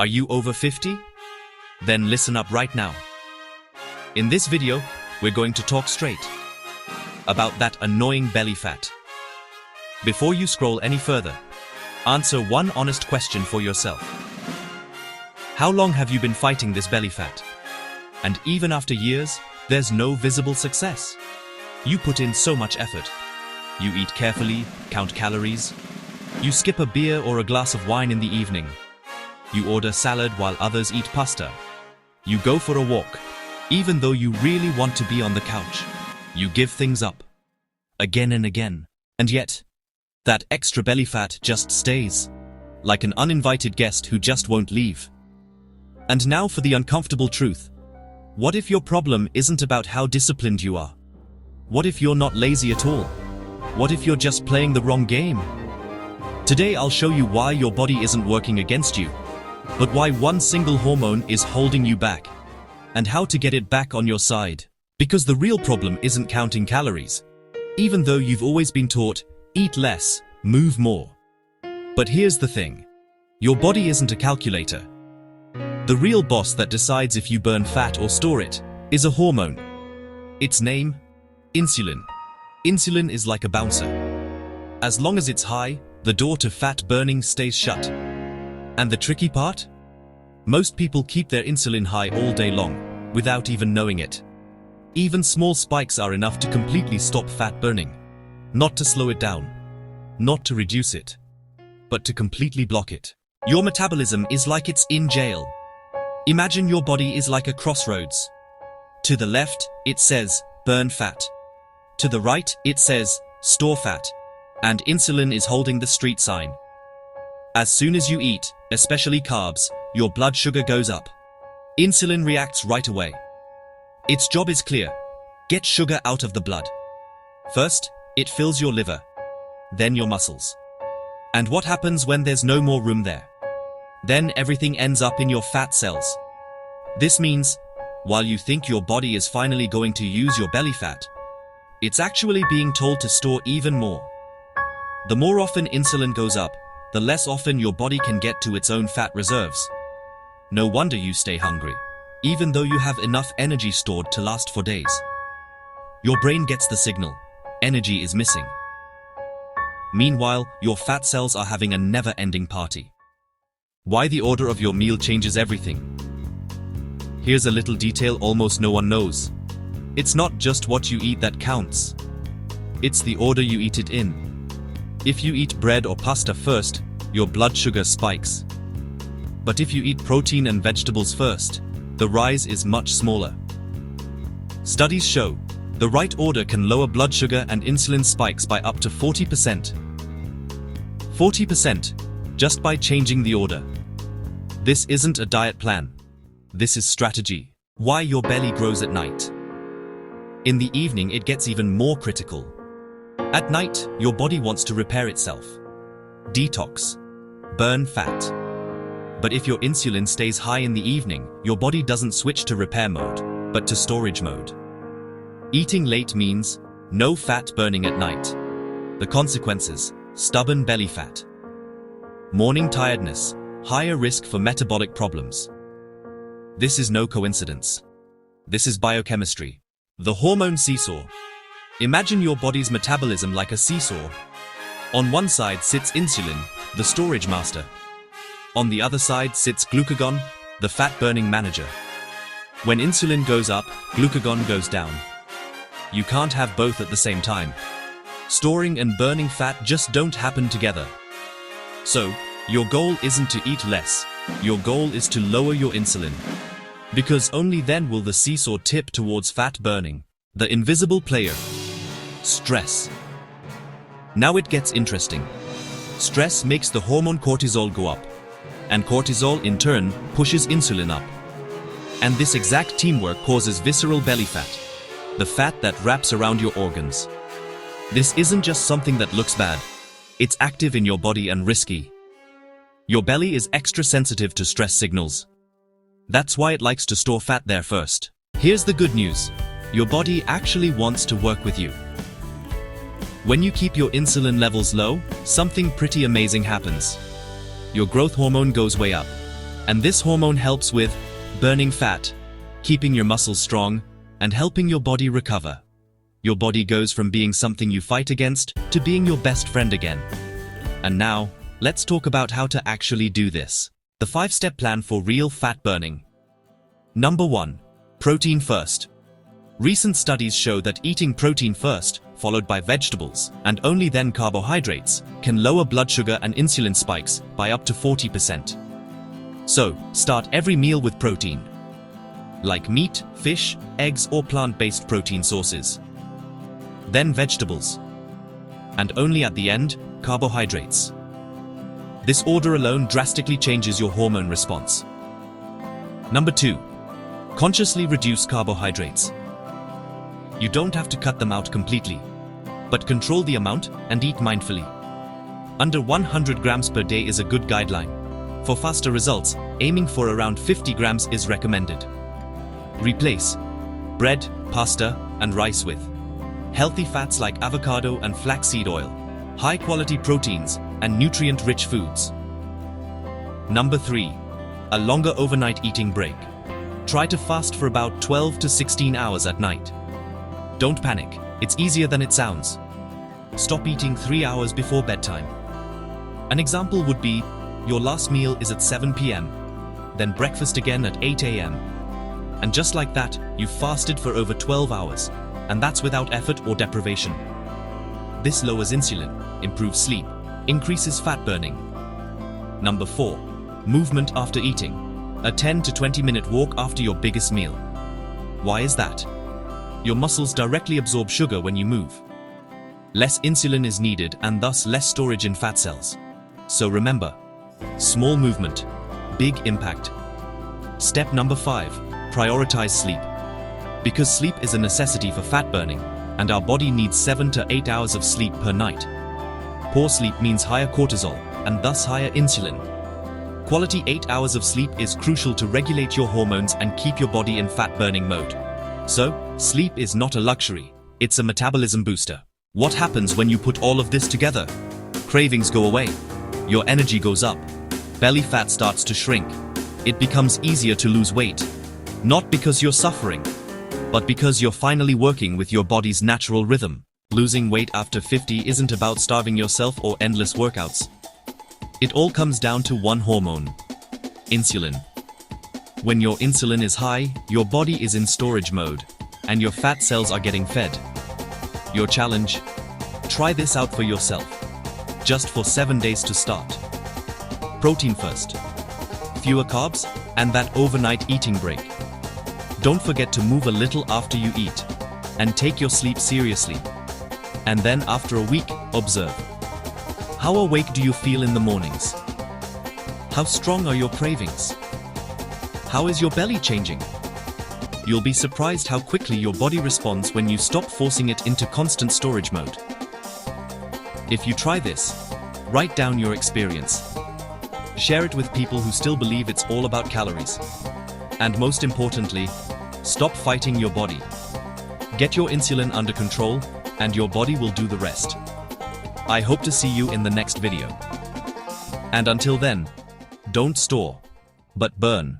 Are you over 50? Then listen up right now. In this video, we're going to talk straight about that annoying belly fat. Before you scroll any further, answer one honest question for yourself. How long have you been fighting this belly fat? And even after years, there's no visible success. You put in so much effort. You eat carefully, count calories. You skip a beer or a glass of wine in the evening. You order salad while others eat pasta. You go for a walk, even though you really want to be on the couch. You give things up, again and again. And yet, that extra belly fat just stays, like an uninvited guest who just won't leave. And now for the uncomfortable truth. What if your problem isn't about how disciplined you are? What if you're not lazy at all? What if you're just playing the wrong game? Today I'll show you why your body isn't working against you, but why one single hormone is holding you back, and how to get it back on your side. Because the real problem isn't counting calories, even though you've always been taught, eat less, move more. But here's the thing. Your body isn't a calculator. The real boss that decides if you burn fat or store it is a hormone. Its name? Insulin. Insulin is like a bouncer. As long as it's high, the door to fat burning stays shut. And the tricky part? Most people keep their insulin high all day long, without even knowing it. Even small spikes are enough to completely stop fat burning. Not to slow it down, not to reduce it, but to completely block it. Your metabolism is like it's in jail. Imagine your body is like a crossroads. To the left, it says, burn fat. To the right, it says, store fat. And insulin is holding the street sign. As soon as you eat, especially carbs, your blood sugar goes up. Insulin reacts right away. Its job is clear. Get sugar out of the blood. First, it fills your liver, then your muscles. And what happens when there's no more room there? Then everything ends up in your fat cells. This means, while you think your body is finally going to use your belly fat, it's actually being told to store even more. The more often insulin goes up, the less often your body can get to its own fat reserves. No wonder you stay hungry, even though you have enough energy stored to last for days. Your brain gets the signal. Energy is missing. Meanwhile, your fat cells are having a never-ending party. Why the order of your meal changes everything. Here's a little detail almost no one knows. It's not just what you eat that counts. It's the order you eat it in. If you eat bread or pasta first, your blood sugar spikes. But if you eat protein and vegetables first, the rise is much smaller. Studies show the right order can lower blood sugar and insulin spikes by up to 40%. 40% just by changing the order. This isn't a diet plan. This is strategy. Why your belly grows at night. In the evening, it gets even more critical. At night, your body wants to repair itself. Detox. Burn fat. But if your insulin stays high in the evening, your body doesn't switch to repair mode, but to storage mode. Eating late means no fat burning at night. The consequences: stubborn belly fat. Morning tiredness, higher risk for metabolic problems. This is no coincidence. This is biochemistry. The hormone seesaw. Imagine your body's metabolism like a seesaw. On one side sits insulin, the storage master. On the other side sits glucagon, the fat-burning manager. When insulin goes up, glucagon goes down. You can't have both at the same time. Storing and burning fat just don't happen together. So, your goal isn't to eat less. Your goal is to lower your insulin. Because only then will the seesaw tip towards fat burning. The invisible player. Stress. Now it gets interesting. Stress makes the hormone cortisol go up. And cortisol in turn pushes insulin up. And this exact teamwork causes visceral belly fat. The fat that wraps around your organs. This isn't just something that looks bad. It's active in your body and risky. Your belly is extra sensitive to stress signals. That's why it likes to store fat there first. Here's the good news. Your body actually wants to work with you. When you keep your insulin levels low, something pretty amazing happens. Your growth hormone goes way up. And this hormone helps with burning fat, keeping your muscles strong, and helping your body recover. Your body goes from being something you fight against to being your best friend again. And now, let's talk about how to actually do this. The 5-step plan for real fat burning. Number 1. Protein first. Recent studies show that eating protein first, followed by vegetables, and only then carbohydrates, can lower blood sugar and insulin spikes by up to 40%. So, start every meal with protein, like meat, fish, eggs, or plant-based protein sources. Then vegetables. And only at the end, carbohydrates. This order alone drastically changes your hormone response. Number 2. Consciously reduce carbohydrates. You don't have to cut them out completely, but control the amount and eat mindfully. Under 100 grams per day is a good guideline. For faster results, aiming for around 50 grams is recommended. Replace bread, pasta, and rice with healthy fats like avocado and flaxseed oil, high-quality proteins, and nutrient-rich foods. Number 3. A longer overnight eating break. Try to fast for about 12 to 16 hours at night. Don't panic, it's easier than it sounds. Stop eating 3 hours before bedtime. An example would be, your last meal is at 7 p.m., then breakfast again at 8 a.m. And just like that, you've fasted for over 12 hours, and that's without effort or deprivation. This lowers insulin, improves sleep, increases fat burning. Number 4. Movement after eating. A 10 to 20-minute walk after your biggest meal. Why is that? Your muscles directly absorb sugar when you move. Less insulin is needed and thus less storage in fat cells. So remember, small movement, big impact. Step number 5. Prioritize sleep. Because sleep is a necessity for fat burning, and our body needs 7 to 8 hours of sleep per night. Poor sleep means higher cortisol, and thus higher insulin. Quality 8 hours of sleep is crucial to regulate your hormones and keep your body in fat-burning mode. So, sleep is not a luxury, it's a metabolism booster. What happens when you put all of this together? Cravings go away, your energy goes up, belly fat starts to shrink. It becomes easier to lose weight. Not because you're suffering, but because you're finally working with your body's natural rhythm. Losing weight after 50 isn't about starving yourself or endless workouts. It all comes down to one hormone: insulin. When your insulin is high, your body is in storage mode, and your fat cells are getting fed. Your challenge? Try this out for yourself. Just for 7 days to start. Protein first, fewer carbs, and that overnight eating break. Don't forget to move a little after you eat, and take your sleep seriously. And then after a week, observe. How awake do you feel in the mornings? How strong are your cravings? How is your belly changing? You'll be surprised how quickly your body responds when you stop forcing it into constant storage mode. If you try this, write down your experience. Share it with people who still believe it's all about calories. And most importantly, stop fighting your body. Get your insulin under control, and your body will do the rest. I hope to see you in the next video. And until then, don't store, but burn.